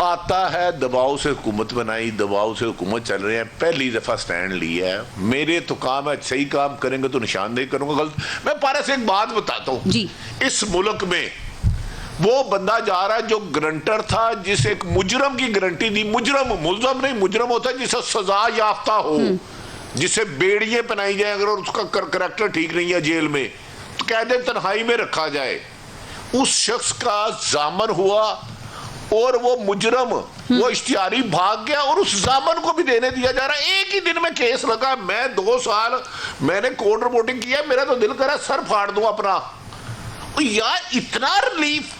آتا ہے دباؤ سے حکومت بنائی, دباؤ سے حکومت چل رہے ہیں, پہلی دفعہ سٹینڈ لیا ہے. میرے تو کام ہے صحیح کام کریں گے تو نشاندہی کروں گا, غلط. میں پارا سے ایک بات بتاتا ہوں جی. اس ملک میں وہ بندہ جا رہا ہے جو گرنٹر تھا, جس ایک مجرم کی گارنٹی دی, مجرم ملزم نہیں, مجرم ہوتا ہے جسے سزا یافتہ ہو, جسے بیڑیاں پہنائی جائیں اگر اس کا کریکٹر ٹھیک نہیں ہے, جیل میں قید تنہائی میں رکھا جائے. اس شخص کا ضامن ہوا اور وہ مجرم وہ اشتہاری بھاگ گیا اور اس ضامن کو بھی دینے دیا جا رہا ہے. ایک ہی دن میں کیس لگا. میں 2 سال میں نے کورٹ رپورٹنگ کیا, میرا تو دل کرا سر پھاڑ دوں اپنا. یار اتنا ریلیف,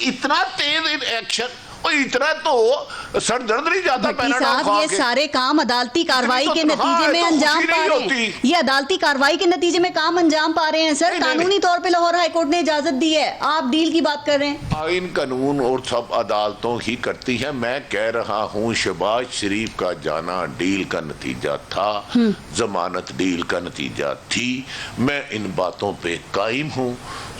اتنا تیز ایکشن, اور اتنا تو سر درد نہیں جاتا. صاحب یہ سارے کام عدالتی کاروائی کے نتیجے میں انجام پا رہے ہیں, یہ عدالتی کاروائی کے نتیجے میں کام انجام پا رہے ہیں سر. قانونی طور پہ لاہور ہائی کورٹ نے اجازت دی ہے, آپ ڈیل کی بات کر رہے ہیں. آئین قانون اور سب عدالتوں ہی کرتی ہیں. میں کہہ رہا ہوں شہباز شریف کا جانا ڈیل کا نتیجہ تھا, ضمانت ڈیل کا نتیجہ تھی. میں ان باتوں پہ قائم ہوں.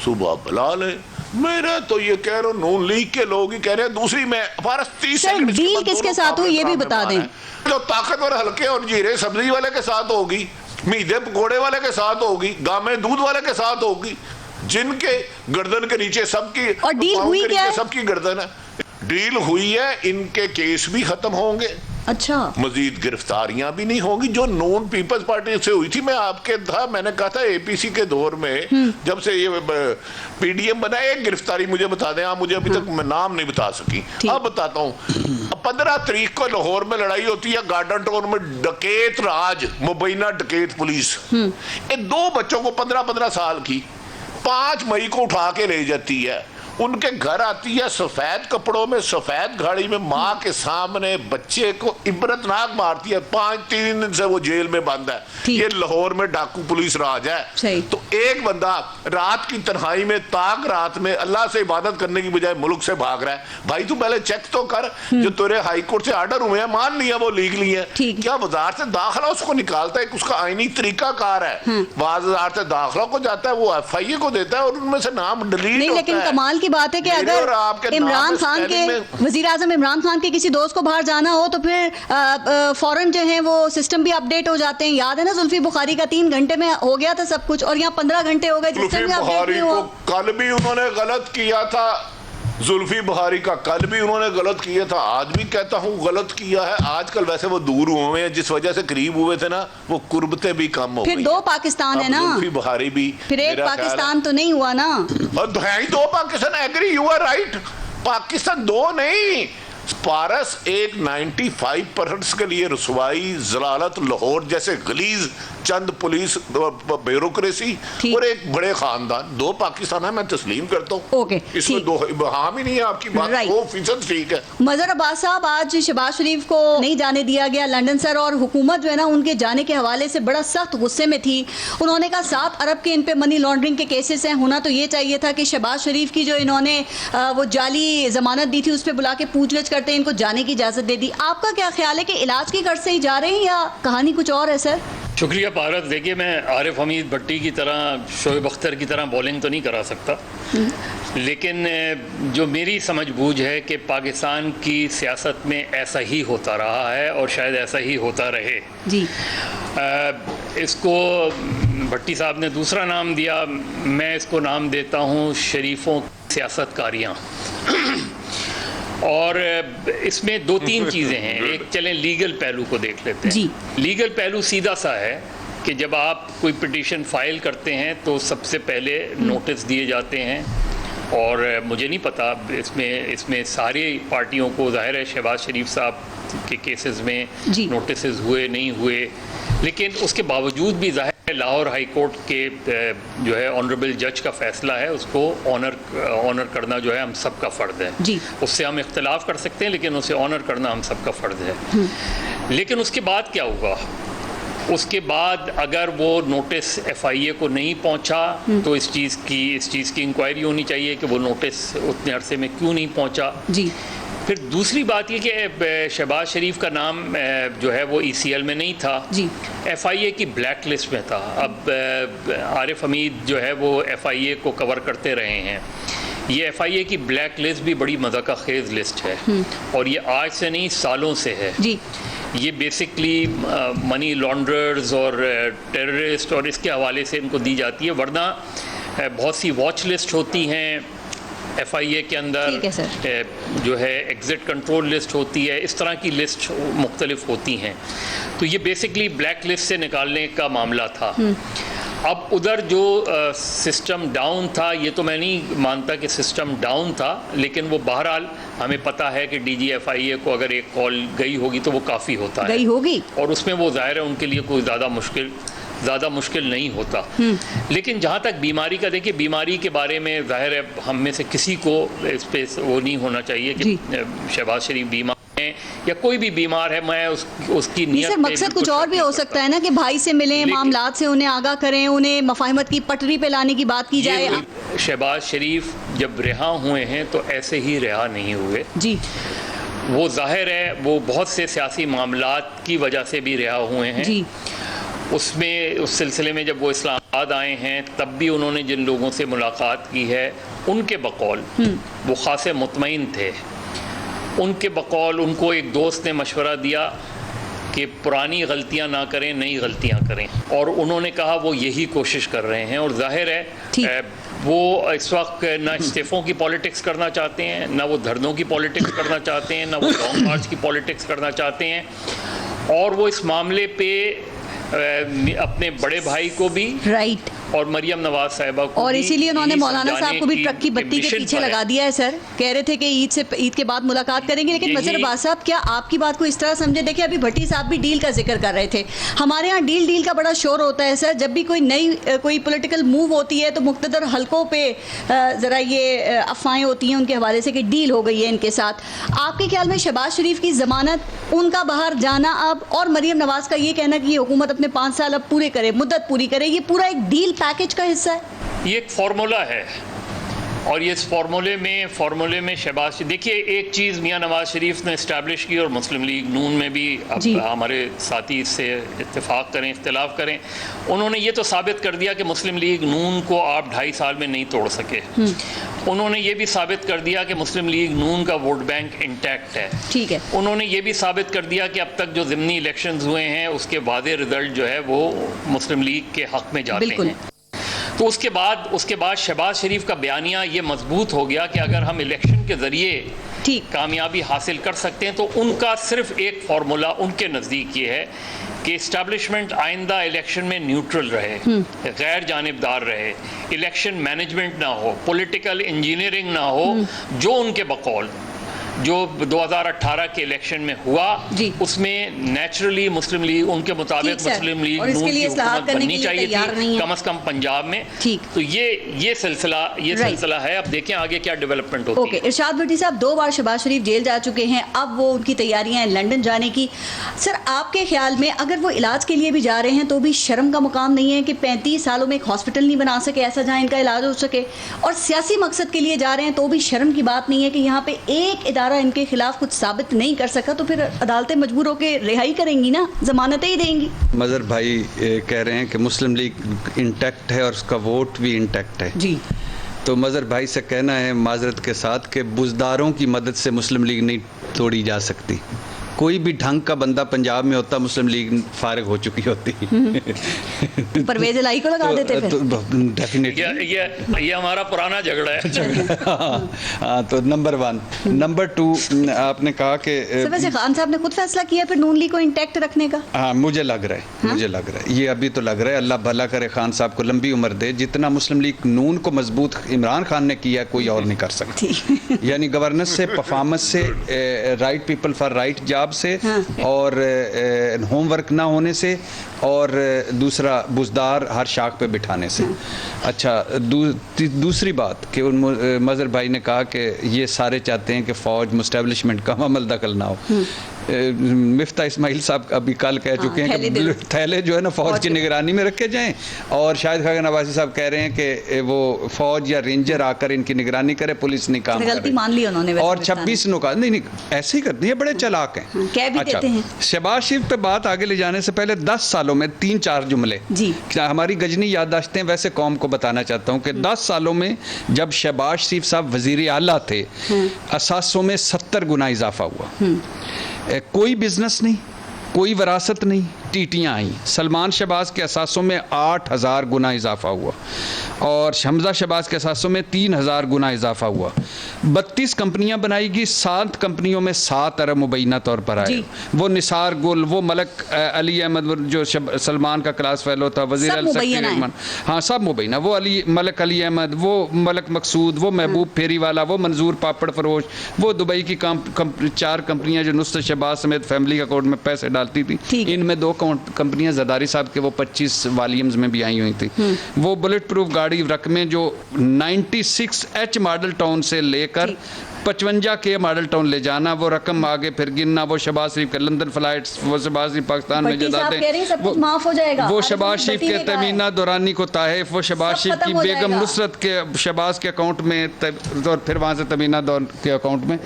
صبح بلا لیں. میرا تو یہ کہہ رہا ہوں نون لیگ کے لوگ ہی کہہ رہے ہیں. دوسری میں پارس 30 سیکنڈ ڈیل کس کے ساتھ ہوئی یہ بھی بتا دیں. جو طاقتور ہلکے اور جیرے سبزی والے کے ساتھ ہوگی, میدے پکوڑے والے کے ساتھ ہوگی, گامے دودھ والے کے ساتھ ہوگی, جن کے گردن کے نیچے سب کی, اور ڈیل ہوئی کیا ہے؟ سب کی گردن ہے. ڈیل ہوئی ہے, ان کے کیس بھی ختم ہوں گے, اچھا مزید گرفتاریاں بھی نہیں ہوں گی جو نون پیپلز پارٹی سے ہوئی تھی. میں آپ کے تھا, میں نے کہا تھا اے پی سی کے دور میں جب سے یہ پی ڈی ایم بنا, ایک گرفتاری مجھے بتا دیں آپ, مجھے ابھی تک میں نام نہیں بتا سکی. اب بتاتا ہوں. 15 تاریخ کو لاہور میں لڑائی ہوتی ہے گارڈن ٹاؤن میں, ڈکیت راج, مبینہ ڈکیت پولیس, ان 2 بچوں کو 15 سال کی 5 مئی کو اٹھا کے لے جاتی ہے. ان کے گھر آتی ہے سفید کپڑوں میں, سفید گاڑی میں, ماں کے سامنے بچے کو عبرتناک مارتی ہے. 3 دن سے وہ جیل میں بند ہے. یہ لاہور میں ڈاکو پولیس راج ہے. تو ایک بندہ رات کی تنہائی میں, تاک رات میں, اللہ سے عبادت کرنے کی بجائے ملک سے بھاگ رہا ہے. بھائی تو پہلے چیک تو کر, جو تیرے ہائی کورٹ سے آرڈر ہوئے ہیں مان لیا وہ لیگلی ہے, کیا وزارت داخلہ اس کو نکالتا ہے, اس کا آئینی طریقہ کار ہے. وزارت داخلہ کو جاتا ہے, وہ ایف آئی اے کو دیتا ہے, اور ان میں سے نام ڈیلیٹ ہوتا ہے. لیکن کمال کی بات ہے کہ اگر عمران خان کے, وزیر اعظم عمران خان کے کسی دوست کو باہر جانا ہو تو پھر فوراً جو ہے وہ سسٹم بھی اپڈیٹ ہو جاتے ہیں. یاد ہے نا زلفی بخاری کا 3 گھنٹے میں ہو گیا تھا سب کچھ, اور یہاں 15 گھنٹے ہو گئے. زلفی بخاری کو کل بھی انہوں نے غلط کیا تھا, زلفی بخاری کا کل بھی انہوں نے غلط کیا تھا, آج بھی کہتا ہوں غلط کیا ہے. آج کل ویسے وہ دور ہوئے ہیں, جس وجہ سے قریب ہوئے تھے نا, وہ قربتیں بھی کم ہو گئی. پھر 2 پاکستان ہے نا, زلفی بخاری بھی, پھر ایک پاکستان تو نہیں ہوا نا. اور 2 Pakistan. Agree, you are right, Pakistan 2 نہیں. پارس ایک 95% کے لیے رسوائی, ضلالت, لاہور جیسے غلیظ چند پولیس بیوروکریسی اور ایک بڑے خاندان, 2 پاکستان ہے, میں تسلیم کرتا ہوں. اس میں 2 بہام ہی نہیں ہے. آپ کی بات 100% ٹھیک ہے. مظہر عباس صاحب, آج شہباز شریف کو نہیں جانے دیا گیا لندن سر, اور حکومت جو ہے نا ان کے جانے کے حوالے سے بڑا سخت غصے میں تھی. انہوں نے کہا 7 ارب کے ان پہ منی لانڈرنگ کے کیسز ہیں, ہونا تو یہ چاہیے تھا کہ شہباز شریف کی جو انہوں نے وہ جعلی ضمانت دی تھی اس پہ بلا کے پوچھ گچھ کرتے ان کو جانے کی اجازت دے دی. آپ کا کیا خیال ہے کہ علاج کی غرض سے ہی جا رہے ہیں یا کہانی کچھ اور ہے سر؟ شکریہ پارس. دیکھیے میں عارف حمید بھٹی کی طرح, شعیب اختر کی طرح بولنگ تو نہیں کرا سکتا, لیکن جو میری سمجھ بوجھ ہے کہ پاکستان کی سیاست میں ایسا ہی ہوتا رہا ہے اور شاید ایسا ہی ہوتا رہے. جی اس کو بھٹی صاحب نے دوسرا نام دیا, میں اس کو نام دیتا ہوں شریفوں سیاست کاریاں. اور اس میں 2-3 چیزیں ہیں. ایک چلیں لیگل پہلو کو دیکھ لیتے ہیں. لیگل پہلو سیدھا سا ہے کہ جب آپ کوئی پٹیشن فائل کرتے ہیں تو سب سے پہلے نوٹس دیے جاتے ہیں, اور مجھے نہیں پتا اس میں ساری پارٹیوں کو, ظاہر ہے شہباز شریف صاحب کے کیسز میں نوٹسز ہوئے نہیں ہوئے, لیکن اس کے باوجود بھی ظاہر لاہور ہائی کورٹ کے جو ہے آنریبل جج کا فیصلہ ہے, اس کو آنر کرنا جو ہے ہم سب کا فرض ہے. اس سے ہم اختلاف کر سکتے ہیں لیکن اسے آنر کرنا ہم سب کا فرض ہے. لیکن اس کے بعد کیا ہوگا؟ اس کے بعد اگر وہ نوٹس ایف آئی اے کو نہیں پہنچا تو اس چیز کی انکوائری ہونی چاہیے کہ وہ نوٹس اتنے عرصے میں کیوں نہیں پہنچا. پھر دوسری بات یہ کہ شہباز شریف کا نام جو ہے وہ ای سی ایل میں نہیں تھا, ایف آئی اے کی بلیک لسٹ میں تھا. اب عارف حمید جو ہے وہ ایف آئی اے کو کور کرتے رہے ہیں. یہ ایف آئی اے کی بلیک لسٹ بھی بڑی مذاق خیز لسٹ ہے، اور یہ آج سے نہیں سالوں سے ہے. جی یہ بیسکلی منی لانڈررز اور ٹیررسٹ اور اس کے حوالے سے ان کو دی جاتی ہے، ورنہ بہت سی واچ لسٹ ہوتی ہیں ایف آئی اے کے اندر، جو ہے ایگزٹ کنٹرول لسٹ ہوتی ہے، اس طرح کی لسٹ مختلف ہوتی ہیں. تو یہ بیسکلی بلیک لسٹ سے نکالنے کا معاملہ تھا. اب ادھر جو سسٹم ڈاؤن تھا، یہ تو میں نہیں مانتا کہ سسٹم ڈاؤن تھا، لیکن وہ بہرحال ہمیں پتہ ہے کہ ڈی جی ایف آئی اے کو اگر ایک کال گئی ہوگی تو وہ کافی ہوتا ہے، گئی ہوگی، اور اس میں وہ ظاہر ہے ان کے لیے کوئی زیادہ مشکل نہیں ہوتا. لیکن جہاں تک بیماری کا، دیکھیے بیماری کے بارے میں ظاہر ہے ہم میں سے کسی کو اس پہ وہ نہیں ہونا چاہیے کہ شہباز شریف بیمار ہیں یا کوئی بھی بیمار ہے، میں اس کی نیت سر مقصد کچھ اور بھی ہو سکتا ہے نا کہ بھائی سے ملیں، معاملات سے انہیں آگاہ کریں، انہیں مفاہمت کی پٹری پہ لانے کی بات کی جائے. شہباز شریف جب رہا ہوئے ہیں تو ایسے ہی رہا نہیں ہوئے. جی وہ ظاہر ہے وہ بہت سے سیاسی معاملات کی وجہ سے بھی رہا ہوئے ہیں. جی اس سلسلے میں جب وہ اسلام آباد آئے ہیں تب بھی انہوں نے جن لوگوں سے ملاقات کی ہے ان کے بقول وہ خاصے مطمئن تھے. ان کے بقول ان کو ایک دوست نے مشورہ دیا کہ پرانی غلطیاں نہ کریں، نئی غلطیاں کریں، اور انہوں نے کہا وہ یہی کوشش کر رہے ہیں. اور ظاہر ہے وہ اس وقت نہ استعفوں کی پالیٹکس کرنا چاہتے ہیں، نہ وہ دھرنوں کی پالیٹکس کرنا چاہتے ہیں، نہ وہ لانگ مارچ کی پالیٹکس کرنا چاہتے ہیں. اور وہ اس معاملے پہ اپنے بڑے بھائی کو بھی رائٹ اور مریم نواز صاحبہ کو، اور اسی لیے انہوں نے مولانا صاحب کو بھی ٹرک کی بتی کے پیچھے لگا دیا ہے. سر کہہ رہے تھے کہ عید کے بعد ملاقات کریں گے، لیکن مظہر عباس صاحب کیا آپ کی بات کو اس طرح سمجھے؟ دیکھیں ابھی بھٹی صاحب بھی ڈیل کا ذکر کر رہے تھے. ہمارے ہاں ڈیل کا بڑا شور ہوتا ہے سر. جب بھی کوئی پولیٹیکل موو ہوتی ہے تو مقتدر حلقوں پہ ذرا یہ افواہیں ہوتی ہیں ان کے حوالے سے کہ ڈیل ہو گئی ہے ان کے ساتھ. آپ کے خیال میں شہباز شریف کی ضمانت، ان کا باہر جانا اب، اور مریم نواز کا یہ کہنا کہ یہ حکومت اپنے 5 سال اب پورے کرے، مدت پوری کرے، یہ پورا ایک ڈیل پیکج کا حصہ ہے؟ یہ ایک فارمولا ہے، اور یہ اس فارمولے میں شہباز، دیکھیے ایک چیز میاں نواز شریف نے اسٹیبلش کی، اور مسلم لیگ نون میں بھی اب ہمارے ساتھی اس سے اتفاق کریں اختلاف کریں، انہوں نے یہ تو ثابت کر دیا کہ مسلم لیگ نون کو آپ 2.5 سال میں نہیں توڑ سکے. انہوں نے یہ بھی ثابت کر دیا کہ مسلم لیگ نون کا ووٹ بینک انٹیکٹ ہے. ٹھیک ہے. انہوں نے یہ بھی ثابت کر دیا کہ اب تک جو ضمنی الیکشنز ہوئے ہیں اس کے واضح رزلٹ جو ہے وہ مسلم لیگ کے حق میں جاتے ہیں. تو اس کے بعد شہباز شریف کا بیانیہ یہ مضبوط ہو گیا کہ اگر ہم الیکشن کے ذریعے کامیابی حاصل کر سکتے ہیں تو ان کا صرف ایک فارمولا ان کے نزدیک یہ ہے کہ اسٹیبلشمنٹ آئندہ الیکشن میں نیوٹرل رہے، غیر جانبدار رہے، الیکشن مینجمنٹ نہ ہو، پولیٹیکل انجینئرنگ نہ ہو. جو ان کے بقول جو 2018 کے الیکشن میں ہوا اس میں نیچرلی مسلم لیگ، ان کے مطابق مسلم لیگ نون کی حکومت بننی چاہیے تھی کم از کم پنجاب میں. تو یہ سلسلہ ہے. اب دیکھیں آگے کیا ڈیولپمنٹ ہوتی ہے. ارشاد بھٹی صاحب 2 بار شہباز شریف جیل جا چکے ہیں، اب وہ ان کی تیاریاں ہیں لنڈن جانے کی. سر آپ کے خیال میں اگر وہ علاج کے لیے بھی جا رہے ہیں تو بھی شرم کا مقام نہیں ہے کہ 35 سالوں میں ایک ہاسپٹل نہیں بنا سکے ایسا جہاں ان کا علاج ہو سکے، اور سیاسی مقصد کے لیے جا رہے ہیں تو بھی شرم کی بات نہیں ہے کہ یہاں پہ ایک ادارہ ان کے خلاف کچھ ثابت نہیں کر سکا تو پھر عدالتیں مجبور ہو کے رہائی کریں گی نا، ضمانتیں ہی دیں گی. مظہر بھائی کہہ رہے ہیں کہ مسلم لیگ انٹیکٹ ہے اور اس کا ووٹ بھی انٹیکٹ ہے. جی تو مظہر بھائی سے کہنا ہے معذرت کے ساتھ کہ بزداروں کی مدد سے مسلم لیگ نہیں توڑی جا سکتی. کوئی بھی ڈھنگ کا بندہ پنجاب میں ہوتا مسلم لیگ فارغ ہو چکی ہوتی. پرویز الہی کو لگا دیتے ڈیفینیٹلی. یہ ہمارا پرانا جھگڑا ہے. ہاں تو نمبر 1. نمبر 2 آپ نے کہا کہ ویسے خان صاحب نے خود فیصلہ کیا پھر نون لیگ کو انٹیکٹ رکھنے کا. ہاں مجھے لگ رہا ہے یہ ابھی تو لگ رہا ہے. اللہ بھلا کرے خان صاحب کو لمبی عمر دے. جتنا مسلم لیگ نون کو مضبوط عمران خان نے کیا کوئی اور نہیں کر سکتی. یعنی گورننس سے، پرفارمنس سے، right people for right job سے، اور ہوم ورک نہ ہونے سے، اور دوسرا بزدار ہر شاخ پہ بٹھانے سے. اچھا دوسری بات کہ مظہر بھائی نے کہا کہ یہ سارے چاہتے ہیں کہ فوج اسٹیبلشمنٹ کا عمل دخل نہ ہو. مفتاح اسماعیل صاحب ابھی کل کہہ چکے ہیں کہ تھیلے جو ہے نا فوج کی نگرانی میں رکھے جائیں, اور شاہد خاقان عباسی صاحب کہہ رہے ہیں کہ وہ فوج یا رینجر آ کر ان کی نگرانی کرے, پولیس نہیں کام غلطی مان لی انہوں نے, اور 26 نکات نہیں ایسے ہی کرتے ہیں, بڑے چلاک ہیں. کہہ بھی دیتے ہیں. شہباز شریف پہ بات آگے لے جانے سے پہلے 10 سالوں میں 3-4 جملے جی ہماری گجنی یادداشتیں ویسے قوم کو بتانا چاہتا ہوں کہ 10 سالوں میں جب شہباز شریف صاحب وزیر اعلیٰ تھے اثاثوں میں 70 گنا اضافہ ہوا. کوئی بزنس نہیں, کوئی وراثت نہیں, ٹیٹیاں آئیں. سلمان شہباز کے اثاثوں میں 8000 گنا اضافہ ہوا, اور حمزہ شہباز کے اثاثوں میں 3000 گنا اضافہ ہوا. 32 کمپنیاں بنائی گی, 7 کمپنیوں میں 7 ارب مبینہ طور پر آئے. وہ نثار گل, وہ ملک علی احمد جو سلمان کا کلاس فیلو تھا, وزیر رحمان, ہاں سب مبینہ. وہ ملک علی احمد, وہ ملک مقصود, وہ محبوب پھیری والا, وہ منظور پاپڑ فروش, وہ دبئی کی 4 کمپنیاں جو نصرت شہباز سمیت فیملی اکاؤنٹ میں پیسے ڈالتی تھی. ان میں 2 کمپنیاں زرداری صاحب کے وہ 25 والیومز میں بھی آئی ہوئی تھی. وہ بلٹ پروف گاڑی رقمیں جو 96H ماڈل ٹاؤن سے لے کر 55K ماڈل ٹاؤن لے جانا, وہ رقم آگے پھر گننا, وہ شہباز شریف کے لندن فلائٹس, وہ شہباز شریف پاکستان میں جدادیں, وہ شہباز شریف کے تمینہ دورانی کو تحائف, وہ شہباز شریف کی بیگم نصرت کے شہباز کے اکاؤنٹ میں, اور پھر وہاں سے تمینہ دور کے اکاؤنٹ میں.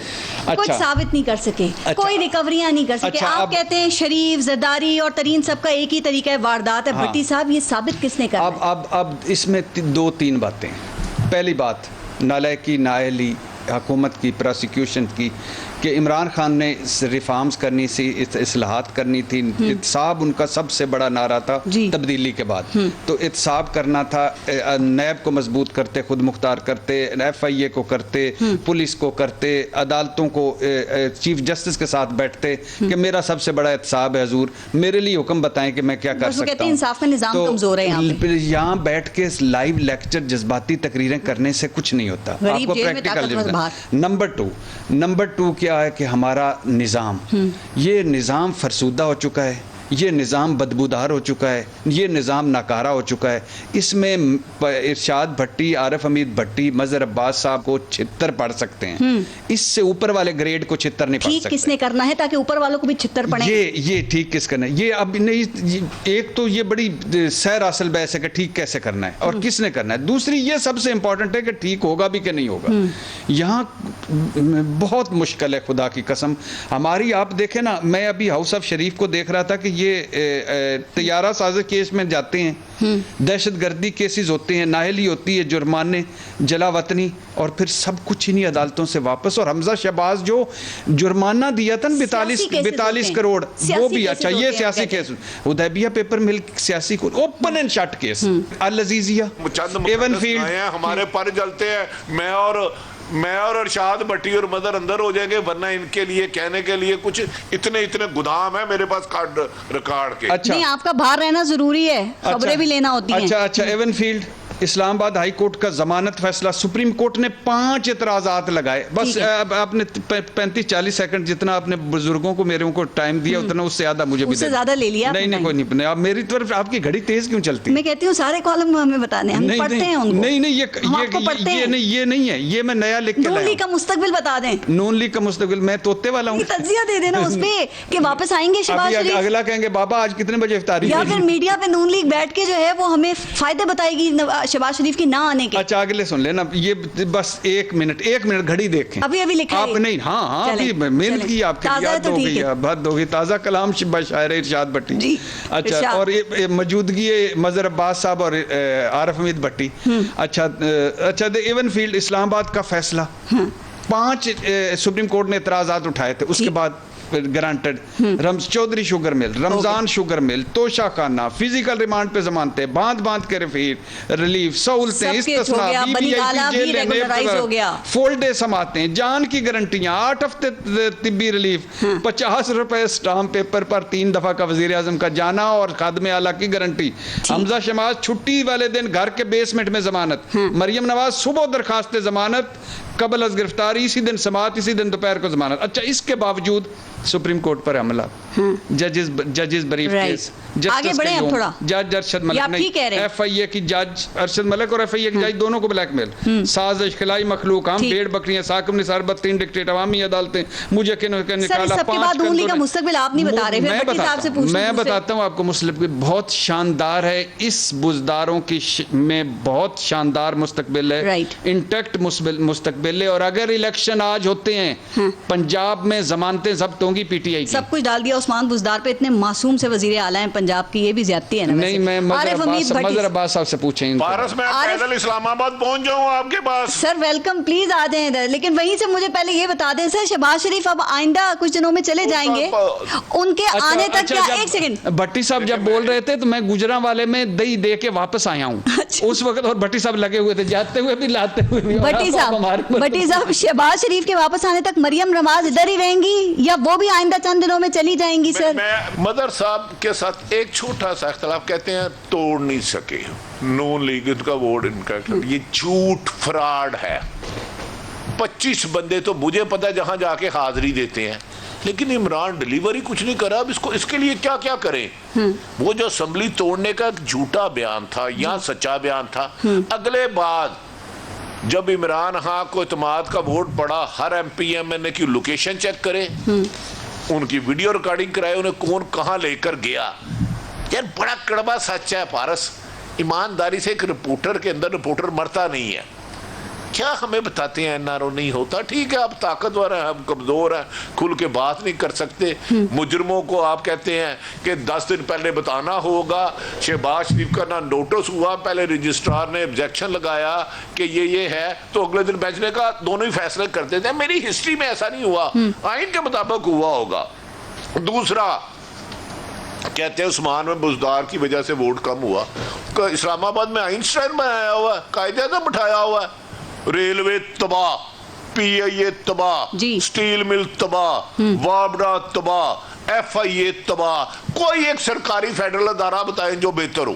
کچھ ثابت نہیں کر سکے, کوئی ریکوریاں نہیں کر سکے. آپ کہتے ہیں شریف, زرداری اور ترین سب کا ایک ہی طریقہ ہے, واردات ہے. بھٹی صاحب یہ ثابت کس نے کہا؟ اب اس میں 2-3 باتیں. پہلی بات نالائکی, نااہلی حکومت کی, پروسیکیوشن کی, کہ عمران خان نے ریفارمز کرنی تھی, اصلاحات کرنی تھی. احتساب ان کا سب سے بڑا نعرہ تھا تبدیلی کے بعد. تو احتساب کرنا تھا, نیب کو مضبوط کرتے, خود مختار کرتے, FIA کو کرتے, پولیس کو کرتے, عدالتوں کو, چیف جسٹس کے ساتھ بیٹھتے کہ میرا سب سے بڑا احتساب ہے حضور, میرے لیے حکم بتائیں کہ میں کیا کر سکتا ہوں. انصاف کا نظام کمزور ہے یہاں بیٹھ کے لائیو لیکچر جذباتی تقریریں کرنے سے کچھ نہیں ہوتا. آپ کو پریکٹیکل. نمبر 2 کیا ہے کہ ہمارا نظام, یہ نظام فرسودہ ہو چکا ہے, یہ نظام بدبودار ہو چکا ہے, یہ نظام ناکارہ ہو چکا ہے. اس میں ارشاد بھٹی, عارف حمید بھٹی, مظہر عباس صاحب کو 76 پڑھ سکتے ہیں, اس سے اوپر والے گریڈ کو 76 نہیں پڑھ سکتے. ٹھیک کس نے کرنا ہے تاکہ اوپر والوں کو بھی 76 پڑھیں؟ یہ ٹھیک کس کرنا ہے, یہ اب نہیں. ایک تو یہ بڑی سیر اصل بحث ہے کہ ٹھیک کیسے کرنا ہے اور کس نے کرنا ہے. دوسری یہ سب سے امپورٹنٹ ہے کہ ٹھیک ہوگا بھی کہ نہیں ہوگا. یہاں بہت مشکل ہے, خدا کی قسم. ہماری آپ دیکھیں نا, میں ابھی ہاؤس آف شریف کو دیکھ رہا تھا کہ یہ طیارہ سازی کیس میں جاتے ہیں, دہشت گردی کیسز ہوتے ہیں, نااہلی ہوتی ہے, جرمانے, جلا وطنی, اور پھر سب کچھ انہی عدالتوں سے واپس. اور حمزہ شہباز جو جرمانہ دیا تھا 42 کروڑ, وہ بھی اچھا, یہ سیاسی کیس. حدیبیہ پیپر مل سیاسی کو اوپن اینڈ شٹ کیس. العزیزیہ, ایون فیلڈ, ہمارے پر جلتے ہیں. میں اور ارشاد بھٹی اور مدر اندر ہو جائیں گے, ورنہ ان کے لیے کہنے کے لیے کچھ اتنے گودام ہیں میرے پاس ریکارڈ کے. نہیں, آپ کا باہر رہنا ضروری ہے, خبریں بھی لینا ہوتی ہیں. اچھا, ایون فیلڈ, اسلام آباد ہائی کورٹ کا ضمانت فیصلہ, سپریم کورٹ نے 5 اعتراضات لگائے. بس آپ نے 35-40 سیکنڈ جتنا آپ نے بزرگوں کو میرے کو ٹائم دیا, اتنا اس سے زیادہ مجھے بھی زیادہ لے لیا. نہیں, کوئی نہیں. آپ میری طرف آپ کی گھڑی تیز کیوں چلتی؟ میں کہتی ہوں سارے کالم ہمیں بتانے, ہم پڑھتے ہیں ان کو. نہیں, یہ نہیں ہے, یہ میں نیا لکھ کے لایا. نون لیگ کا مستقبل بتا دیں. نون لیگ کا مستقبل, میں طوطے والا ہوں. تجزیہ دے دینا اس پہ کہ واپس آئیں گے شہباز شریف. اگلا کہیں گے بابا آج کتنے بجے افطاری, یا پھر میڈیا پہ نون لیگ بیٹھ کے جو ہے وہ ہمیں فائدے بتائے گی شہباز شریف کی نہ آنے کے. اچھا, اگلے سن لینا, یہ بس 1 منٹ گھڑی دیکھیں. ابھی لکھا ہے آپ نہیں, ہاں ابھی محنت کی, آپ کی یاد ہو گئی, بہت ہو گئی. تازہ کلام شاعر ارشاد بھٹی. اچھا, اور یہ موجودگی مظہر عباس صاحب اور عارف حمید بھٹی. اچھا, ایون فیلڈ, اسلام آباد کا فیصلہ, 5 سپریم کورٹ نے اعتراضات اٹھائے تھے, اس کے بعد گرانٹڈ. چودھری شوگر مل, رمضان شوگر مل, توشہ خانہ, فزیکل ریمانڈ پہ ضمانتیں, باندھ کے ریلیف, سہولتیں, استثناء, فول ڈے سماعتیں, جان کی گارنٹیاں, 8 ہفتے طبی ریلیف, 50 روپے اسٹامپ پیپر پر 3 دفعہ کا وزیر اعظم کا جانا اور خادم اعلیٰ کی گارنٹی. حمزہ شہباز چھٹی والے دن گھر کے بیسمنٹ میں ضمانت. مریم نواز صبح درخواست ضمانت, قبل از گرفتاری اسی دن سماعت, اسی دن دوپہر کو ضمانت. اچھا اس کے باوجود سپریم کورٹ پر حملہ, ججز بریف کیس, آگے بڑھیں اب تھوڑا. جج ارشد ملک نہیں, ایف آئی اے کی جج ارشد ملک اور ایف آئی اے کی جج دونوں کو بلیک میل, سازش, خلائی مخلوق, ہم بھیڑ بکریاں, ساکم نثار, 32 ڈکٹیٹ, عوامی عدالتیں, مجھے نکالا 5 کا مستقبل آپ نہیں بتا رہے. میں بتاتا ہوں آپ کو, مسلم بہت شاندار ہے, اس بزداروں کی میں بہت شاندار مستقبل ہے, انٹیکٹ مستقبل ہے. اور اگر الیکشن آج ہوتے ہیں پنجاب میں ضمانتیں ضبط ہوں گی پی ٹی آئی کی. سب کچھ ڈال دیا عثمان بزدار پہ, اتنے معصوم سے وزیر اعلیٰ ہیں پنجاب کی, یہ بھی زیادتی ہے نا. نہیں, میں مظہر عباس صاحب سے پوچھیں. پارس میں پیدل اسلام آباد پہنچ جاؤں آپ کے پاس. سر ویلکم, پلیز آ جائیں ادھر, لیکن وہیں سے مجھے پہلے یہ بتا دیں سر, شہباز شریف اب آئندہ کچھ دنوں میں چلے جائیں گے, ان کے آنے تک کیا, ایک سیکنڈ, بھٹی صاحب جب بول رہے تھے تو میں گجرانوالے میں دہی دے کے واپس آیا ہوں اس وقت, اور بھٹی صاحب لگے ہوئے تھے, جاتے ہوئے بھی لاتے ہوئے بھی. بھٹی صاحب, شہباز شریف کے واپس آنے تک مریم نواز ادھر ہی رہیں گی یا وہ بھی آئندہ چند دنوں میں چلی جائیں گی؟ سر میں مدر صاحب کے ساتھ ایک چھوٹا سا اختلاف, کہتے ہیں توڑ نہیں سکے نون لیگ کا ووٹ, ان کا یہ جھوٹ فراڈ ہے. 25 بندے تو مجھے پتہ جہاں جا کے حاضری دیتے ہیں, لیکن عمران ڈیلیوری کچھ نہیں کرا. اب اس کے لیے کیا کیا کریں؟ وہ جو اسمبلی توڑنے کا ایک جھوٹا بیان تھا یا سچا بیان تھا, اگلے بعد جب عمران خان کو اعتماد کا ووٹ پڑا, ہر ایم پی ایم این اے کی لوکیشن چیک کرے, ان کی ویڈیو ریکارڈنگ کرائے, انہیں کون کہاں لے کر گیا. یار بڑا کڑوا سچ ہے پارس, ایمانداری سے ایک رپورٹر کے اندر رپورٹر مرتا نہیں ہے. کیا ہمیں بتاتے ہیں این آر او نہیں ہوتا؟ ٹھیک ہے آپ طاقتور ہیں, ہم کمزور ہیں, کھل کے بات نہیں کر سکتے. مجرموں کو آپ کہتے ہیں کہ 10 دن پہلے بتانا ہوگا. شہباز شریف کا نہ نوٹس ہوا, پہلے رجسٹرار نے آبجیکشن لگایا کہ یہ ہے, تو اگلے دن بیچنے کا دونوں ہی فیصلے کرتے تھے. میری ہسٹری میں ایسا نہیں ہوا, آئین کے مطابق ہوا ہوگا. دوسرا کہتے ہیں عثمان میں بزدار کی وجہ سے ووٹ کم ہوا. اسلام آباد میں آئنسٹائن بنایا ہوا ہے, قائد اعظم بٹھایا ہوا ہے. ریلوے تباہ, پی آئی اے تباہ, سٹیل مل تباہ, وابڈا تباہ, ایف آئی اے تباہ. کوئی ایک سرکاری فیڈرل ادارہ بتائیں جو بہتر ہو.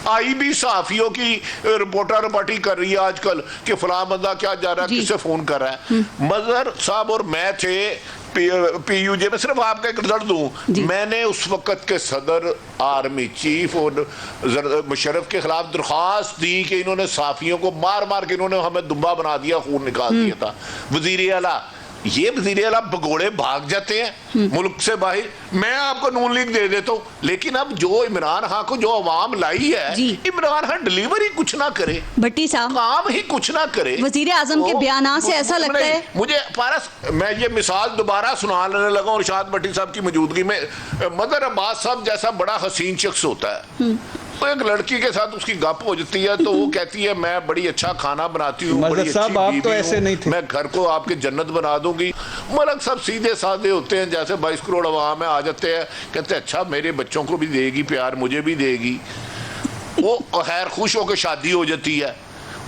آئی بھی صحافیوں کی رپورٹر رپورٹی کر رہی ہے آج کل کہ فلاں بندہ کیا جا رہا ہے, کس سے فون کر رہا ہے. مظہر صاحب اور میں تھے پی یو جے میں. صرف آپ کا ایک رزلٹ دوں, میں نے اس وقت کے صدر آرمی چیف اور مشرف کے خلاف درخواست دی کہ انہوں نے صحافیوں کو مار مار کے انہوں نے ہمیں دمبا بنا دیا, خون نکال دیا تھا. وزیر اعلیٰ, یہ وزیر اعلیٰ بگوڑے بھاگ جاتے ہیں ملک سے باہر. میں آپ کو نون لیگ دے دیتا ہوں, لیکن اب جو عمران خان کو جو عوام لائی ہے, عمران خان ڈیلیوری کچھ نہ کرے, بھٹی صاحب کام ہی کچھ نہ کرے. وزیر اعظم کے بیانات سے ایسا لگتا ہے. مجھے پارس, میں یہ مثال دوبارہ سنانے لگا ہوں ارشاد بھٹی صاحب کی موجودگی میں. مظہر عباس صاحب جیسا بڑا حسین شخص ہوتا ہے, ایک لڑکی کے ساتھ اس کی گپ ہو جاتی ہے تو وہ کہتی ہے میں بڑی اچھا کھانا بناتی ہوں, بڑی اچھی بیوی ہوں, میں گھر کو آپ کے جنت بنا دوں گی. ملک سب سیدھے سادے ہوتے ہیں, جیسے 22 کروڑ عوام میں آ جاتے ہیں, کہتے ہیں اچھا میرے بچوں کو بھی دے گی پیار, مجھے بھی دے گی. وہ خیر خوش ہو کے شادی ہو جاتی ہے.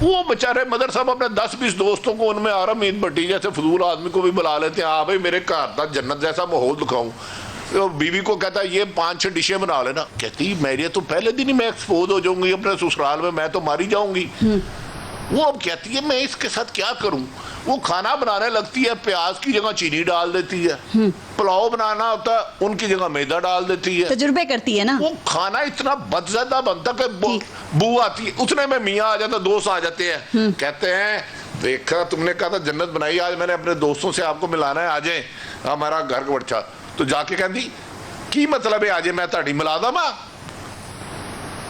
وہ بیچارے مدر صاحب اپنے 10-20 دوستوں کو, ان میں آرم عید بھٹی جیسے فضول آدمی کو بھی بلا لیتے ہیں, بھائی میرے گھر کا جنت جیسا ماحول دکھاؤں. بیوی کو کہتا ہے یہ 5-6 ڈشیں بنا لینا, کہتی میرے تو پہلے دن ہی میں ایکسپوز ہو جاؤں گی اپنے سسرال میں تو ماری جاؤں گی. وہ اب کہتی ہے میں اس کے ساتھ کیا کروں. وہ کھانا بنانے لگتی ہے, پیاز کی جگہ چینی ڈال دیتی ہے, پلاؤ بنانا ہوتا ہے ان کی جگہ میدا ڈال دیتی ہے, تجربے کرتی ہے نا. وہ کھانا اتنا بدزدہ بنتا کہ بو آتی ہے. اتنے میں میاں آ جاتا, دوست آ جاتے ہیں, کہتے ہیں دیکھا تم نے کہا تھا جنت بنائی, آج میں نے اپنے دوستوں سے آپ کو ملانا ہے, آ جائیں ہمارا گھر کا بچہ. تو جا کے کہتی کی مطلب ہے آج میں تاڑی ملا دا ماں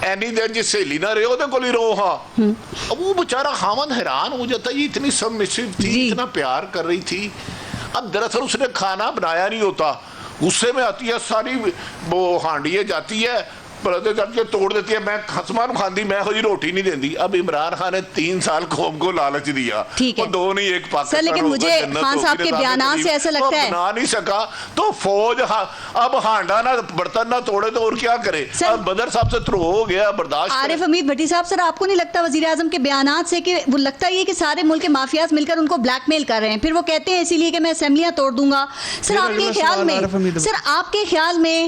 اینی دیر جس سہیلی نہ رہے ہوتے کو لی رو. ہاں وہ بچارہ خاوند حیران ہو جاتا, یہ اتنی سبمسیو تھی, اتنا پیار کر رہی تھی. اب دراصل اس نے کھانا بنایا نہیں ہوتا, غصے میں آتی ہے, ساری وہ ہانڈیے جاتی ہے, پردے کر کے توڑ دیتی ہے. میں خسمان کھاندی, میں کوئی روٹی نہیں دیندی. اب عمران خان نے 3 سال قوم کو لالچ دیا, وہ 2 نہیں ایک پاکستان. سر لیکن مجھے خان صاحب کے بیانات سے ایسا لگتا ہے بنا نہیں سکا تو فوج اب ہانڈا نہ برتن نہ توڑے تو اور کیا کرے. اب بدر صاحب سے تھرو ہو گیا, برداشت. عارف حمید بھٹی صاحب, سر آپ کو نہیں لگتا وزیر اعظم کے بیانات سے کہ وہ لگتا ہے کہ سارے ملک کے مافیاز مل کر ان کو بلیک میل کر رہے ہیں, پھر وہ کہتے ہیں اسی لیے کہ میں اسمبلیاں توڑ دوں گا. سر آپ کے خیال میں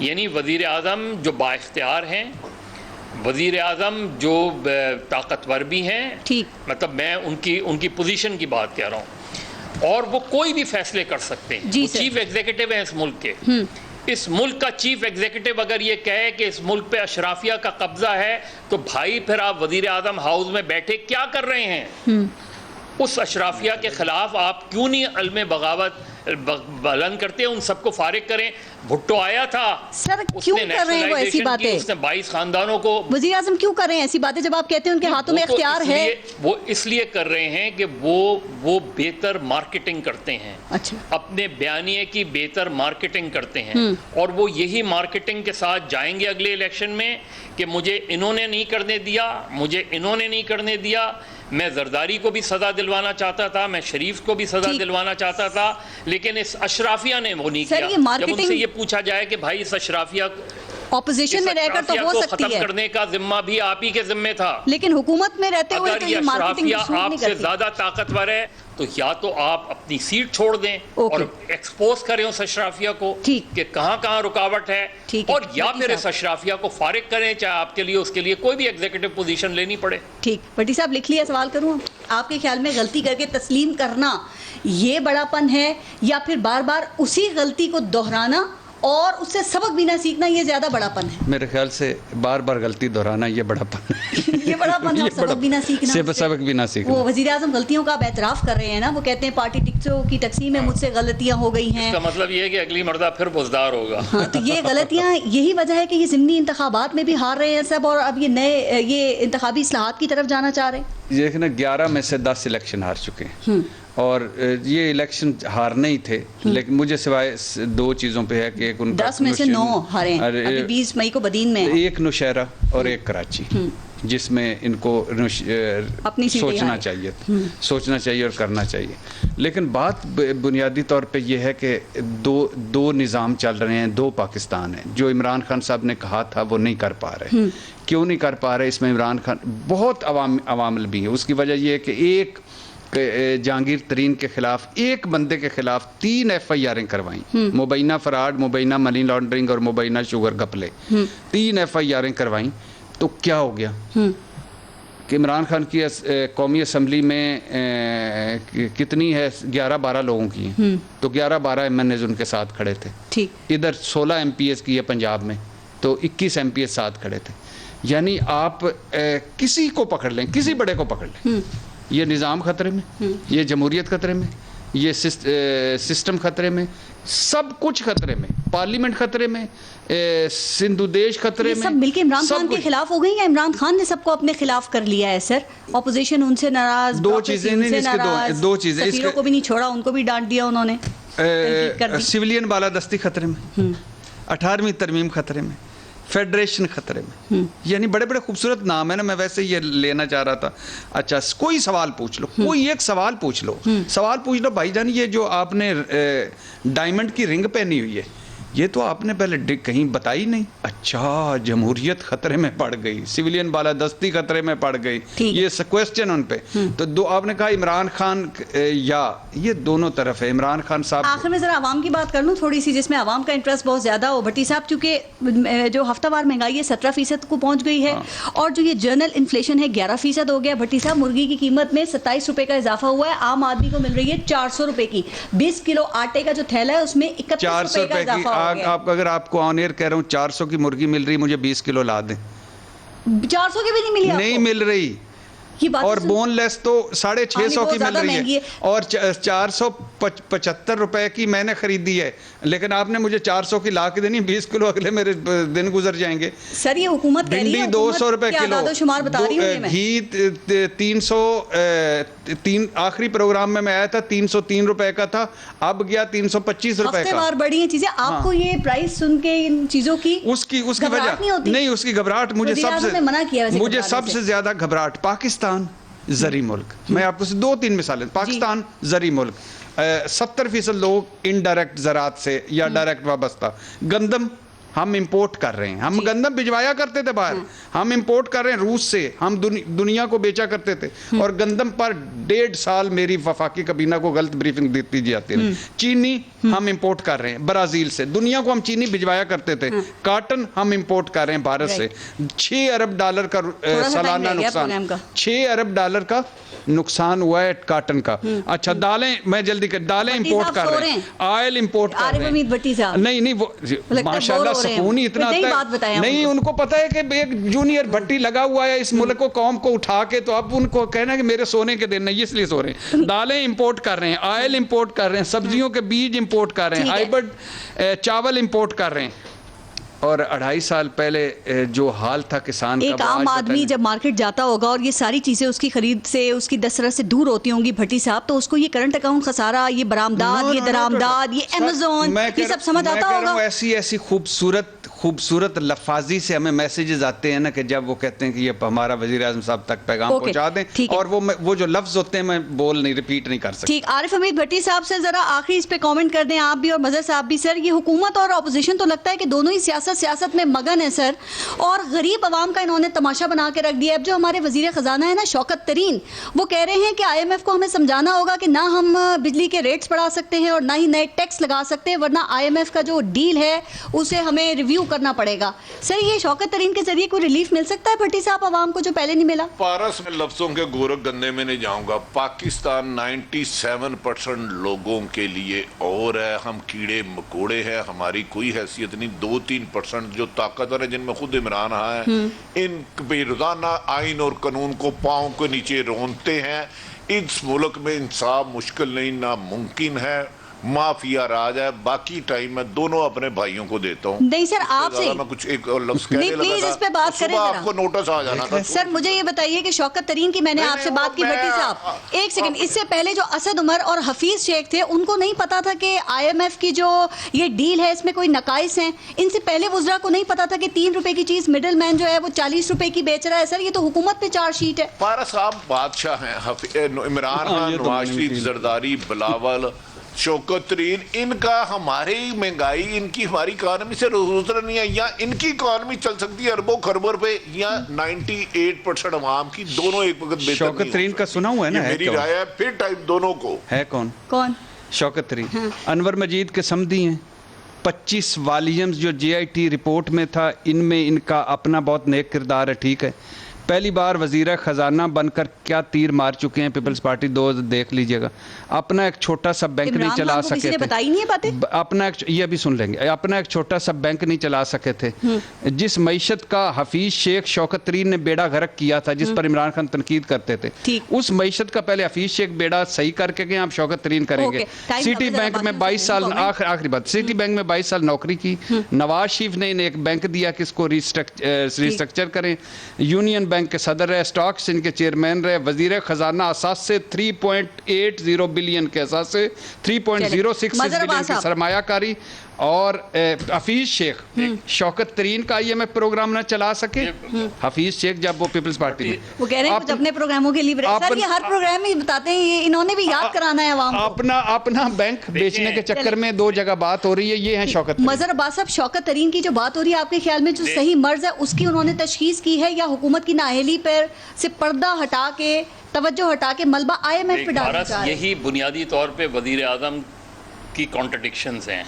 یعنی وزیر اعظم جو بااختیار ہیں، وزیر اعظم جو طاقتور بھی ہیں، ٹھیک، مطلب میں ان کی پوزیشن کی بات کہہ رہا ہوں، اور وہ کوئی بھی فیصلے کر سکتے ہیں، جی وہ سر، چیف ایگزیکٹو ہیں اس ملک کے۔ اس ملک کا چیف ایگزیکٹو اگر یہ کہے کہ اس ملک پہ اشرافیہ کا قبضہ ہے تو بھائی پھر آپ وزیر اعظم ہاؤس میں بیٹھے کیا کر رہے ہیں؟ اس اشرافیہ کے خلاف آپ کیوں نہیں علم بغاوت بلند کرتے ہیں؟ ان سب کو فارغ کریں۔ بھٹو آیا تھا، سر کیوں کر رہے ہیں وہ ایسی باتیں؟ اس نے 22 خاندانوں کو، وزیر اعظم کیوں کر رہے ہیں ایسی باتیں جب آپ کہتے ہیں ان کے ہاتھوں میں اختیار ہے؟ وہ اس لیے کر رہے ہیں کہ وہ بہتر مارکیٹنگ کرتے ہیں، اچھا، اپنے بیانیے کی بہتر مارکیٹنگ کرتے ہیں، اور وہ یہی مارکیٹنگ کے ساتھ جائیں گے اگلے الیکشن میں کہ مجھے انہوں نے نہیں کرنے دیا، مجھے انہوں نے نہیں کرنے دیا۔ میں زرداری کو بھی سزا دلوانا چاہتا تھا، میں شریف کو بھی سزا دلوانا چاہتا تھا، لیکن اس اشرافیہ نے وہ نہیں کیا۔ جب ان سے یہ پوچھا جائے کہ بھائی اس اشرافیہ اپوزیشن میں رہ کر تو ہو سکتی ختم ہے، کرنے کا ذمہ بھی آپ ہی کے ذمے تھا، لیکن حکومت میں رہتے ہوئے اگر تو یہ یہ مارکیٹنگ اشرافیہ آپ سے زیادہ طاقتور ہے تو یا تو آپ اپنی سیٹ چھوڑ دیں اور ایکسپوز کریں اس اشرافیہ کو کہ کہاں کہاں رکاوٹ ہے، اور یا پھر اس اشرافیہ کو فارغ کریں، چاہے آپ کے لیے اس کے لیے کوئی بھی ایگزیکٹو پوزیشن لینی پڑے۔ ٹھیک، بھٹی صاحب لکھ لیا، سوال کروں؟ آپ کے خیال میں غلطی کر کے تسلیم کرنا یہ بڑا پن ہے، یا پھر بار بار اسی غلطی کو دہرانا اور اس سے سبق بھی نہ سیکھنا یہ زیادہ بڑا پن ہے؟ میرے خیال سے بار بار غلطی دہرانا یہ بڑا پن ہے، یہ بڑا پن ہے، اور سبق بھی نہ سیکھنا، سبق بھی نہ سیکھنا۔ وہ وزیر اعظم غلطیوں کا اب اعتراف کر رہے ہیں نا، وہ کہتے ہیں پارٹی ٹکٹوں کی تقسیم میں مجھ سے غلطیاں ہو گئی ہیں، اس کا مطلب یہ ہے کہ اگلی مرتبہ پھر بزدار ہوگا۔ ہاں، تو یہ غلطیاں یہی وجہ ہے کہ یہ ضمنی انتخابات میں بھی ہار رہے ہیں سب، اور اب یہ نئے یہ انتخابی اصلاحات کی طرف جانا چاہ رہے ہیں۔ دیکھنا 11 میں سے 10 الیکشن ہار چکے ہیں، اور یہ الیکشن ہارنے ہی تھے، لیکن مجھے سوائے 2 چیزوں پہ ہے کہ ایک ان 10 میں سے 9 ہارے ہیں، ابھی 20 مئی کو بدین میں، ایک نوشہرہ اور ایک کراچی، جس میں ان کو سوچنا چاہیے اور کرنا چاہیے۔ لیکن بات بنیادی طور پہ یہ ہے کہ دو نظام چل رہے ہیں، 2 پاکستان ہیں۔ جو عمران خان صاحب نے کہا تھا وہ نہیں کر پا رہے۔ کیوں نہیں کر پا رہے؟ اس میں عمران خان بہت عوامل بھی ہیں۔ اس کی وجہ یہ ہے کہ ایک جہانگیر ترین کے خلاف، ایک بندے کے خلاف 3 FIRیں کروائیں، مبینہ فراڈ، مبینہ منی لانڈرنگ اور مبینہ شوگر گپلے، 3 FIRیں کروائیں۔ تو کیا ہو گیا کہ عمران خان کی قومی اسمبلی میں کتنی ہے؟ 11-12 لوگوں کی ہیں، تو 11-12 MNAs ان کے ساتھ کھڑے تھے۔ ادھر 16 MPs کی ہے پنجاب میں، تو 21 MPs ساتھ کھڑے تھے۔ یعنی آپ کسی کو پکڑ لیں، کسی بڑے کو پکڑ لیں، یہ نظام خطرے میں، یہ جمہوریت خطرے میں، یہ سسٹم خطرے میں، سب کچھ خطرے میں، پارلیمنٹ خطرے میں، سندھو دیش خطرے میں، سب مل کے عمران خان کے خلاف ہو گئی، یا عمران خان نے سب کو اپنے خلاف کر لیا ہے؟ سر اپوزیشن ان سے ناراض، 2 چیزیں نہیں، اس کے 2 چیزیں، سفیروں کو بھی نہیں چھوڑا، ان کو بھی ڈانٹ دیا انہوں نے، سویلین بالادستی خطرے میں، 18ویں ترمیم خطرے میں، فیڈریشن خطرے میں، یعنی بڑے بڑے خوبصورت نام ہے نا۔ میں ویسے یہ لینا چاہ رہا تھا، اچھا کوئی سوال پوچھ لو، کوئی ایک سوال پوچھ لو بھائی جان، یہ جو آپ نے ڈائمنڈ کی رنگ پہنی ہوئی ہے، یہ تو آپ نے پہلے کہیں بتائی نہیں۔ اچھا، جمہوریت خطرے میں پڑ گئی، سویلین بالادستی خطرے میں پڑ گئی، یہ کوسچن ان پہ۔ تو آپ نے کہا عمران خان، یا یہ دونوں طرف ہے۔ عمران خان صاحب، آخر میں ذرا عوام کی بات کر لوں تھوڑی سی، جس میں عوام کا انٹرسٹ بہت زیادہ ہو۔ بھٹی صاحب، چونکہ جو ہفتہ وار مہنگائی ہے 17% کو پہنچ گئی ہے، اور جو یہ جنرل انفلیشن ہے 11% ہو گیا۔ بھٹی صاحب، مرغی کی قیمت میں 27 روپے کا اضافہ ہوا ہے، عام آدمی کو مل رہی ہے 400 روپے کی۔ 20 کلو آٹے کا جو تھیلا ہے اس میں 31 روپے کا اضافہ ہو گیا۔ اگر آپ کو آن ایئر کہہ رہا ہوں 400 کی مرغی مل رہی، مجھے 20 کلو لا دیں۔ 400 کی بھی نہیں ملی، نہیں مل رہی، اور بون لیس تو 650 کی مل رہی ہے، اور 475 روپے کی میں نے خریدی ہے، لیکن آپ نے مجھے 400 کی لا کے دینی، 20 کلو اگلے میرے دن گزر جائیں گے۔ سر یہ حکومت کہہ رہی ہے، 200 روپے کلو، شمار بتا رہی ہوں میں، گھی 300، آخری پروگرام میں آیا تھا 303 روپے کا تھا، اب گیا 325 روپے کا۔ ہفتے وار بڑی ہیں چیزیں، آپ کو یہ پرائس سن کے ان چیزوں کی اس کی وجہ نہیں، اس کی گھبراہٹ مجھے سب سے زیادہ گھبراہٹ پاکستان زرعی ملک۔ میں آپ کو 2-3 مثالیں، پاکستان زرعی ملک، 70% لوگ انڈائریکٹ زراعت سے یا ڈائریکٹ وابستہ، گندم ہم امپورٹ کر رہے ہیں. ہم گندم بھجوایا کرتے تھے باہر, ہم امپورٹ کر رہے ہیں روس سے. ہم دنیا کو بیچا کرتے تھے, اور گندم پر 1.5 سال میری وفاقی کابینہ کو غلط بریفنگ دیتی جاتی ہے. چینی ہم امپورٹ کر رہے ہیں برازیل سے, دنیا کو ہم چینی بھجوایا کرتے تھے. کاٹن ہم امپورٹ کر رہے ہیں بھارت سے. $6 ارب کا سالانہ نقصان, $6 ارب کا نقصان ہوا ہے کاٹن کا. اچھا دالیں, میں جلدی کر, دالیں امپورٹ کر رہے ہیں, آئل امپورٹ کر رہے ہیں. نہیں وہ ماشاءاللہ سکون ہی اتنا آتا ہے. نہیں ان کو پتا ہے کہ ایک جونیئر بھٹی لگا ہوا ہے اس ملک کو, قوم کو اٹھا کے, تو اب ان کو کہنا ہے کہ میرے سونے کے دن نہیں, اس لیے سو رہے ہیں. دالیں امپورٹ کر رہے ہیں, آئل امپورٹ کر رہے ہیں, سبزیوں کے بیج امپورٹ کر رہے ہیں, ہائیبرڈ چاول امپورٹ کر رہے ہیں. اور 2.5 سال پہلے جو حال تھا کسان کا, ایک عام آدمی جب مارکیٹ جاتا ہوگا اور یہ ساری چیزیں اس کی خرید سے, اس کی دسترس سے دور ہوتی ہوں گی بھٹی صاحب, تو اس کو یہ کرنٹ اکاؤنٹ خسارہ, یہ برآمدات, یہ درآمدات, یہ امیزون, یہ سب سمجھ آتا ہوگا. ایسی خوبصورت لفاظی سے ہمیں میسیجز آتے ہیں نا, کہ جب وہ کہتے ہیں کہ یہ ہمارا وزیر اعظم صاحب تک پیغام پہنچا دیں, اور وہ جو لفظ ہوتے ہیں میں ریپیٹ نہیں کر سکتا. ٹھیک, عارف حمید بھٹی صاحب سے ذرا آخری اس پہ کامنٹ کر دیں آپ بھی اور مظہر صاحب بھی. سر یہ حکومت اور اپوزیشن تو لگتا ہے کہ دونوں ہی سیاست میں مگن ہے سر, اور غریب عوام کا انہوں نے تماشا بنا کے رکھ دیا. اب جو ہمارے وزیر خزانہ ہے نا شوکت ترین, وہ کہہ رہے ہیں کہ IMF کو ہمیں سمجھانا ہوگا کہ نہ ہم بجلی کے ریٹس بڑھا سکتے ہیں اور نہ ہی نئے ٹیکس لگا سکتے ہیں, ورنہ IMF کا جو ڈیل ہے اسے ہمیں ریویو کرنا پڑے گا. سر یہ شوکت ترین کے ذریعے کوئی ریلیف مل سکتا ہے بھٹی صاحب عوام کو جو پہلے نہیں ملا؟ پارس میں لفظوں کے گورکھ گندے میں نہیں جاؤں گا. پاکستان 97% لوگوں کے لیے اور ہے, ہم کیڑے مکوڑے ہیں, ہماری کوئی حیثیت نہیں. 2-3% جو طاقتور ہیں جن میں خود عمران ہے, ان پہ روزانہ آئین اور قانون کو پاؤں کے نیچے رونتے ہیں. اس ملک میں انصاف مشکل نہیں, ناممکن ہے, مافیا راج ہے. باقی ٹائم میں دونوں اپنے بھائیوں کو دیتا ہوں. نہیں سر آپ سے میں کچھ ایک لفظ کہنے لگا پلیز اس پہ بات کریں ذرا, آپ کو نوٹس آ جانا تھا. سر مجھے یہ بتائیے کہ شوکت ترین کی میں نے آپ سے بات کی بھٹی صاحب, ایک سیکنڈ, اس سے پہلے جو اسد عمر اور حفیظ شیخ تھے ان کو نہیں پتا تھا کہ IMF کی جو یہ ڈیل ہے اس میں کوئی نقائص ہیں. ان سے پہلے وزراء کو نہیں پتا تھا کہ 3 روپے کی چیز مڈل مین جو ہے وہ 40 روپے کی بیچ رہا ہے. سر یہ تو حکومت پہ چارج شیٹ ہے. پارا صاحب بادشاہ ہیں, عمران خان, نواز شریف, زرداری, بلاول, شوکت ترین, ان کا ہماری مہنگائی, ان کی ہماری اکانومی سے روزر نہیں ہے. یا ان کی اکانومی چل سکتی ہے اربوں خربوں پہ, یا 98% عوام کی, دونوں ایک وقت بہتر. شوکت ترین کا سنا ہوا ہے نا, میری رائے ہے پھر ٹائپ دونوں کو ہے. کون شوکت ترین؟ انور مجید کے سمدھی ہیں. 25 والیمز جو JIT رپورٹ میں تھا, ان میں ان کا اپنا بہت نیک کردار ہے. ٹھیک ہے, پہلی بار وزیر خزانہ بن کر کیا تیر مار چکے ہیں پیپلز پارٹی, دیکھ لیجئے گا. اپنا ایک چھوٹا سا بینک نہیں چلا سکے تھے, اپنا یہ بھی سن لیں گے, اپنا ایک چھوٹا سا بینک نہیں چلا سکے تھے. جس معیشت کا حفیظ شیخ شوکت ترین نے بیڑا غرق کیا تھا, جس پر عمران خان تنقید کرتے تھے, اس معیشت کا پہلے حفیظ شیخ بیڑا صحیح کر کے گئے, آپ شوکت ترین کریں گے. سٹی بینک میں 22 سال, آخری بات, سٹی بینک میں 22 سال نوکری کی. نواز شریف نے انہیں ایک بینک دیا کہ اس کو ریسٹرکچر کریں. یونین بینک کے صدر رہے, اسٹاکس ان کے چیئرمین رہے. وزیر خزانہ اساس سے 3.80 بلین کے اساس سے 3.06 بلین کی سرمایہ کاری. اور حفیظ شیخ شوکت ترین کا IMF پروگرام نہ چلا سکے. حفیظ شیخ جب وہ پیپلز پارٹی میں, وہ کہہ رہے ہیں کچھ اپنے پروگراموں کے لیے, سر یہ ہر پروگرام میں بتاتے ہیں, یہ انہوں نے بھی یاد کرانا ہے عوام کو. اپنا بینک بیچنے کے چکر میں 2 جگہ بات ہو رہی ہے. یہ ہے شوکت ترین. مظہر عباس صاحب, شوکت ترین کی جو بات ہو رہی ہے آپ کے خیال میں جو صحیح مرض ہے اس کی انہوں نے تشخیص کی ہے, یا حکومت کی نااہلی پر سے پردہ ہٹا کے, توجہ ہٹا کے ملبہ IMF پہ ڈالنا چاہ رہے ہیں؟ یہی بنیادی طور پہ وزیر اعظم کی کانٹرڈکشنز ہیں.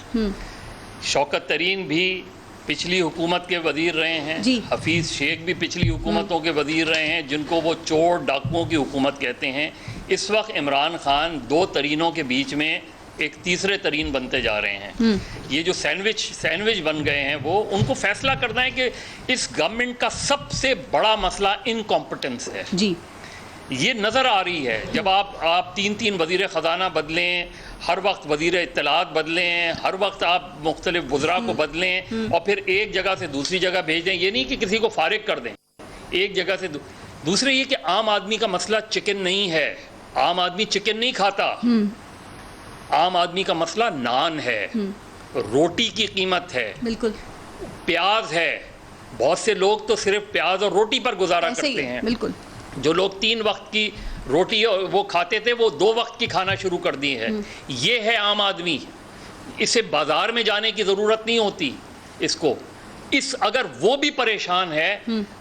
شوکت ترین بھی پچھلی حکومت کے وزیر رہے ہیں, حفیظ شیخ بھی پچھلی حکومتوں کے وزیر رہے ہیں, جن کو وہ چور ڈاکوؤں کی حکومت کہتے ہیں. اس وقت عمران خان 2 ترینوں کے بیچ میں ایک تیسرے ترین بنتے جا رہے ہیں. یہ جو سینڈوچ بن گئے ہیں, وہ ان کو فیصلہ کرنا ہے کہ اس گورنمنٹ کا سب سے بڑا مسئلہ انکمپٹنس ہے. یہ نظر آ رہی ہے جب آپ 3 وزیر خزانہ بدلیں, ہر وقت وزیر اطلاعات بدلیں, ہر وقت آپ مختلف وزراء کو بدلیں, اور پھر ایک جگہ سے دوسری جگہ بھیج دیں. یہ نہیں کہ کسی کو فارغ کر دیں ایک جگہ سے دوسرے. یہ کہ عام آدمی کا مسئلہ چکن نہیں ہے, عام آدمی چکن نہیں کھاتا. عام آدمی کا مسئلہ نان ہے, روٹی کی قیمت ہے, بالکل پیاز ہے. بہت سے لوگ تو صرف پیاز اور روٹی پر گزارا کرتے ہیں. بالکل, جو لوگ 3 وقت کی روٹی وہ کھاتے تھے, وہ 2 وقت کی کھانا شروع کر دی ہے. یہ ہے عام آدمی. اسے بازار میں جانے کی ضرورت نہیں ہوتی اس کو. اگر وہ بھی پریشان ہے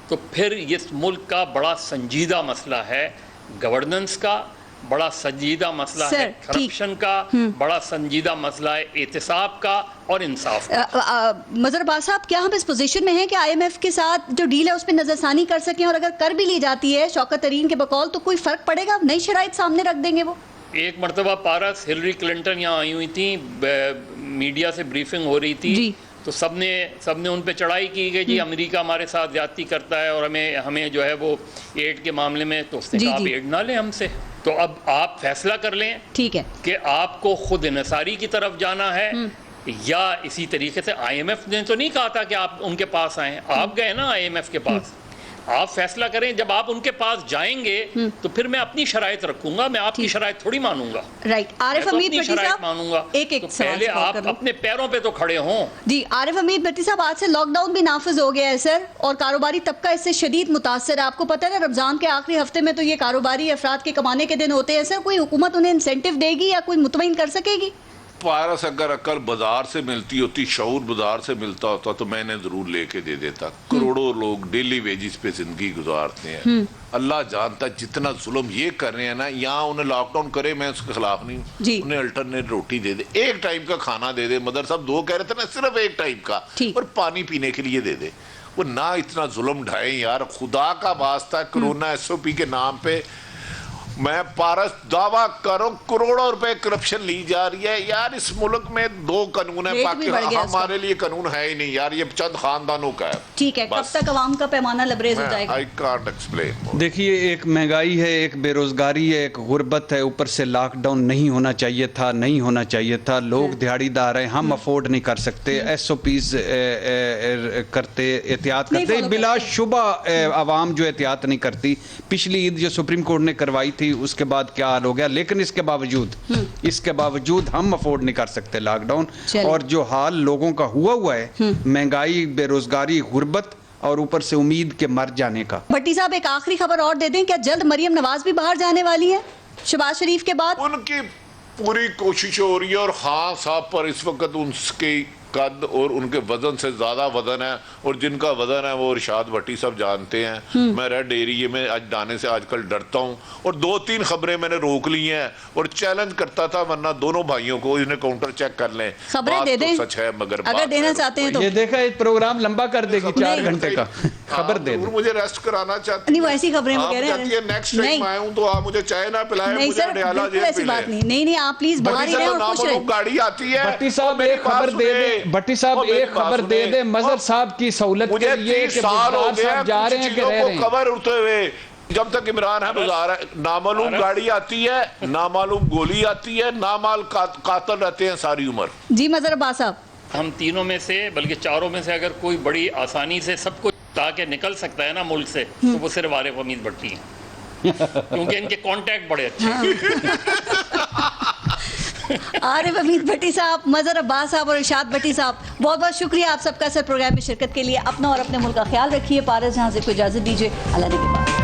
تو پھر اس ملک کا بڑا سنجیدہ مسئلہ ہے گورننس کا، بڑا سنجیدہ مسئلہ ہے کرپشن کا، بڑا سنجیدہ مسئلہ ہے احتساب کا اور انصاف کا۔ مظہر عباس صاحب، کیا ہم اس پوزیشن میں ہیں کہ آئی ایم ایف کے ساتھ جو ڈیل ہے اس پہ نظر ثانی کر سکیں، اور اگر کر بھی لی جاتی ہے شوکت ترین کے بقول تو کوئی فرق پڑے گا؟ نئی شرائط سامنے رکھ دیں گے وہ؟ ایک مرتبہ پارس ہلری کلنٹن یہاں آئی ہوئی تھیں، میڈیا سے بریفنگ ہو رہی تھی، تو سب نے ان پہ چڑھائی کی کہ جی امریکہ ہمارے ساتھ زیادتی کرتا ہے اور ہمیں جو ہے وہ ایڈ کے معاملے میں، تو اس نے کہا آپ ایڈ نہ لیں ہم سے، تو اب آپ فیصلہ کر لیں ٹھیک ہے کہ آپ کو خود انحصاری کی طرف جانا ہے یا اسی طریقے سے آئی ایم ایف نے تو نہیں کہا تھا کہ آپ ان کے پاس آئیں، آپ گئے نا آئی ایم ایف کے پاس، آپ فیصلہ کریں، جب آپ ان کے پاس جائیں گے تو پھر میں اپنی شرائط رکھوں گا، میں آپ کی شرائط تھوڑی مانوں گا، رائٹ۔ عارف حمید بھٹی صاحب مانوں گا، ایک تو پہلے آپ اپنے پیروں پہ تو کھڑے ہوں۔ جی عارف حمید بھٹی صاحب، آج سے لاک ڈاؤن بھی نافذ ہو گیا ہے سر، اور کاروباری طبقہ اس سے شدید متاثر ہے، آپ کو پتہ ہے نا رمضان کے آخری ہفتے میں تو یہ کاروباری افراد کے کمانے کے دن ہوتے ہیں، سر کوئی حکومت انہیں انسینٹیو دے گی یا کوئی مطمئن کر سکے گی؟ پارس اگر عقل بازار سے ملتی ہوتی، شعور بازار سے ملتا ہوتا تو میں نے ضرور لے کے دے دیتا۔ کروڑوں لوگ ڈیلی ویجز پہ زندگی گزارتے ہیں، اللہ جانتا جتنا ظلم یہ کر رہے ہیں نا، یہاں انہیں لاک ڈاؤن کرے میں اس کے خلاف نہیں ہوں، انہیں الٹرنیٹ روٹی دے دے، ایک ٹائم کا کھانا دے دے، مدر صاحب 2 کہہ رہے تھے نا، صرف ایک ٹائم کا، اور پانی پینے کے لیے دے دے، وہ نہ اتنا ظلم ڈھائیں یار، خدا کا واسطہ۔ کرونا ایس او پی کے نام پہ میں پارس دعویٰ کروں کروڑوں روپے کرپشن لی جا رہی ہے یار، اس ملک میں 2 قانون ہیں، ہمارے لیے قانون ہے ہی نہیں یار، یہ چند خاندانوں کا ہے۔ ٹھیک ہے، کب تک عوام کا پیمانہ لبریز ہو جائے گا؟ I can't explain۔ دیکھیے، ایک مہنگائی ہے، ایک بے روزگاری ہے، ایک غربت ہے، اوپر سے لاک ڈاؤن نہیں ہونا چاہیے تھا، لوگ دیہڑی دار ہیں، ہم افورڈ نہیں کر سکتے، ایس او پیز کرتے، احتیاط کرتے، بلا شبہ عوام جو احتیاط نہیں کرتی۔ پچھلی عید جو سپریم کورٹ نے کروائی تھی اس کے بعد کیا حال ہو گیا، لیکن اس کے باوجود ہم افورڈ نہیں کر سکتے لاک ڈاؤن، اور جو حال لوگوں کا ہوا ہے، مہنگائی، بے روزگاری، غربت، اور اوپر سے امید کے مر جانے کا۔ بھٹی صاحب ایک آخری خبر اور دے دیں، کیا جلد مریم نواز بھی باہر جانے والی ہے شہباز شریف کے بعد؟ ان کی پوری کوشش ہو رہی ہے، اور خان صاحب پر اس وقت ان کے قد اور ان کے وزن سے زیادہ وزن ہے، اور جن کا وزن ہے وہ ارشاد بھٹی صاحب جانتے ہیں۔ میں ریڈ ایریے میں آج جانے سے آج کل ڈرتا ہوں، اور 2-3 خبریں میں نے روک لی ہیں اور چیلنج کرتا تھا، ورنہ دونوں بھائیوں کو انہیں کاؤنٹر چیک کر لیں، خبریں دے دیں سچ ہے مگر اگر دینا چاہتے ہیں تو۔ یہ دیکھا ایک پروگرام لمبا کر دے گی 4 گھنٹے کا، خبر دے دیں۔ مجھے ریسٹ کرانا چاہتی نہیں، وہ ایسی خبریں وہ کہہ رہے ہیں نیکسٹ ٹائم آئے ہوں تو آپ مجھے چائے نہ پلائیں، نہیں مجھے سر، بالکل ایسی بات نہیں، نہیں آپ پلیز باہر ہی رہیں اور خوش رہیں۔ گاڑی آتی ہے، بھٹی صاحب ایک خبر دے دیں، بھٹی صاحب ایک خبر دے دیں مظہر صاحب کی سہولت کے لیے کہ بزدار صاحب جا رہے ہیں کہ رہ رہے ہیں۔ خبر اڑتے ہوئے جب تک عمران ہے بازار ہے، نامعلوم گاڑی آتی ہے، نامعلوم گولی آتی ہے، نامعلوم قاتل رہتے ہیں ساری عمر۔ جی مظہر عباس صاحب، ہم تینوں میں سے بلکہ 4 میں سے اگر کوئی بڑی آسانی سے سب کچھ تاکہ نکل سکتا ہے نا ملک سے، تو وہ صرف عارف حمید بھٹی ہیں، کیونکہ ان کے کانٹیکٹ بڑے اچھے ہیں۔ عارف حمید بھٹی صاحب، مظہر عباس صاحب اور ارشاد بھٹی صاحب، بہت بہت شکریہ آپ سب کا سر پروگرام میں شرکت کے لیے۔ اپنا اور اپنے ملک کا خیال رکھیے۔ پارس جہاں سے کو اجازت دیجیے، اللہ نے کے بعد۔